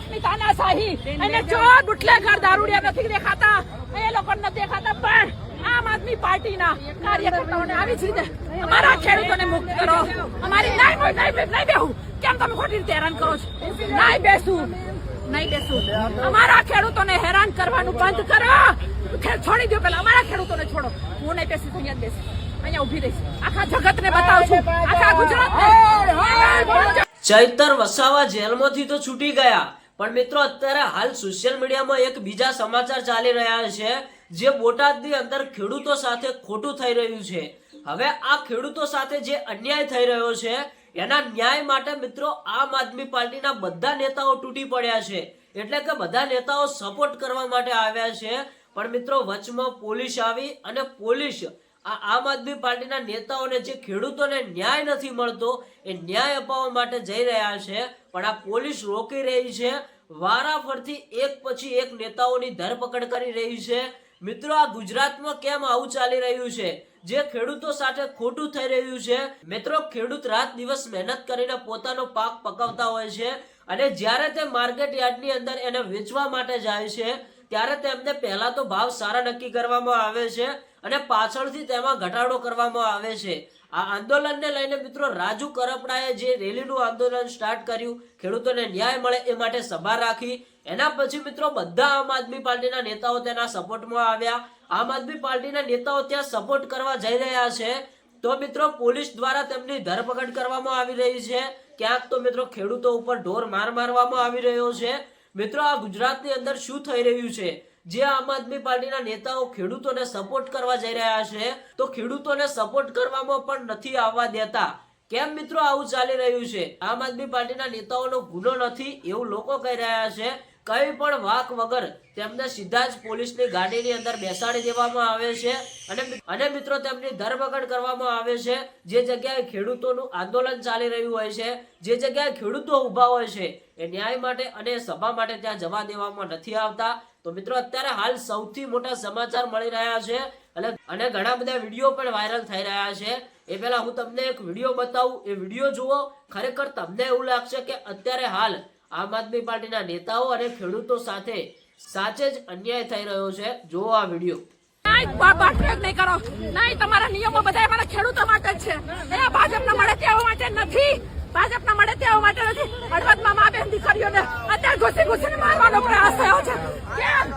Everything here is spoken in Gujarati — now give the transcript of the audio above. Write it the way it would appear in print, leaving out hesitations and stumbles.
પોલીસની તાનાશાહી અને ચોર બુટલેગર દારૂડિયા નથી દેખાતા, એ લોકો નથી દેખાતા, પણ આમ આદમી પાર્ટીના કાર્યકર્તાઓને આવી જ રીતે અમારા ખેડૂતોને મુક્ત કરો, અમારી નહીં બેહું, કેમ તમે ખોટી રીતે હેરાન કરો છો? નહીં બેસું. અમારા ખેડૂતોને હેરાન કરવાનું બંધ કરો, છોડી દો. પેલા અમારા ખેડૂતોને છોડો. હું નહીં બેસીશ, અહીંયા જ બેસીશ, અહીંયા ઉભી રહીશ, આખા જગતને બતાવશું, આખા ગુજરાતને. ચૈતર વસાવા જેલમાંથી તો છૂટી ગયા, પણ મિત્રો અત્યારે હાલ સોશિયલ મીડિયામાં એક બીજા સમાચાર ચાલી રહ્યા છે, જે બોટાદની અંદર ખેડૂતો સાથે ખોટું થઈ રહ્યું છે. હવે આ ખેડૂતો સાથે જે અન્યાય થઈ રહ્યો છે એના ન્યાય માટે મિત્રો આમ આદમી પાર્ટીના બધા નેતાઓ તૂટી પડ્યા છે, એટલે કે બધા નેતાઓ સપોર્ટ કરવા માટે આવ્યા છે. પણ મિત્રો વચમાં પોલીસ આવી અને પોલીસ આમ આદમી પાર્ટીના નેતાઓને જે ખેડૂતોને ન્યાય નથી મળતો એ ન્યાય અપાવવા માટે જઈ રહ્યા છે, પણ આ પોલીસ રોકી રહી છે. વારાફરતી એક પછી એક નેતાઓની ધરપકડ કરી રહી છે. મિત્રો આ ગુજરાતમાં કેમ આવું ચાલી રહ્યું છે? જે ખેડૂતો સાથે ખોટું થઈ રહ્યું છે. મિત્રો ખેડૂત રાત દિવસ મહેનત કરીને પોતાનો પાક પકવતા હોય છે, અને જ્યારે તે માર્કેટ યાર્ડની અંદર એને વેચવા માટે જાય છે ત્યારે તેમને પહેલા તો ભાવ સારા નક્કી કરવામાં આવે છે અને પાછળથી તેમાં ઘટાડો કરવામાં આવે છે. આ આંદોલનને લઈને મિત્રો રાજુ કરપડાએ જે રેલીનું આંદોલન સ્ટાર્ટ કર્યું, ખેડૂતોને ન્યાય મળે એ માટે સભા રાખી, એના પછી મિત્રો બધા આમ આદમી પાર્ટીના નેતાઓ તેના સપોર્ટમાં આવ્યા. આમ આદમી પાર્ટીના નેતાઓ ત્યાં સપોર્ટ કરવા જઈ રહ્યા છે, તો મિત્રો પોલીસ દ્વારા તેમની ધરપકડ કરવામાં આવી રહી છે. ક્યાંક તો મિત્રો ખેડૂતો ઉપર ઢોર માર મારવામાં આવી રહ્યો છે. મિત્રો આ ગુજરાતની અંદર શું થઈ રહ્યું છે? જે આમ આદમી પાર્ટીના નેતાઓ ખેડૂતોને સપોર્ટ કરવા જઈ રહ્યા છે, તો ખેડૂતોને સપોર્ટ કરવામાં પણ નથી આવવા દેતા. કેમ મિત્રો આવું ચાલી રહ્યું છે? આમ આદમી પાર્ટીના નેતાઓનો ગુનો નથી એવું લોકો કહી રહ્યા છે. કઈ પણ વાક વગર તેમને સીધા જ પોલીસની ગાડીની અંદર બેસાડી દેવામાં આવે છે અને મિત્રો તેમની ધરપકડ કરવામાં આવે છે. જે જગ્યાએ ખેડૂતોનું આંદોલન ચાલી રહ્યું હોય છે, જે જગ્યાએ ખેડૂતો ઉભા હોય છે, એ ન્યાય માટે અને સભા માટે ત્યાં જવા દેવામાં નથી આવતા. તો મિત્રો અત્યારે હાલ સૌથી મોટા સમાચાર મળી રહ્યા છે અને ઘણા બધા વિડીયો પણ વાયરલ થઈ રહ્યા છે. એ પહેલા હું તમને એક વિડીયો બતાવું, એ વિડીયો જુઓ. ખરેખર તમને એવું લાગશે કે અત્યારે હાલ આમ આદમી પાર્ટીના નેતાઓ અને ખેડૂતો સાથે સાચે જ અન્યાય થઈ રહ્યો છે. જુઓ આ વિડીયો. નહીં કરો, નહીં, તમારા નિયમો બધા અમારા ખેડૂતો માટે જ છે. એ ભાજપના મળે તેઓ માટે નથી, ભાજપના મળે તેઓ માટે નથી. હળવદમાં મા બેન દીકરીઓને અત્યારે ઘૂસીને મારવાનો પ્રયાસ થયો છે. કેમ?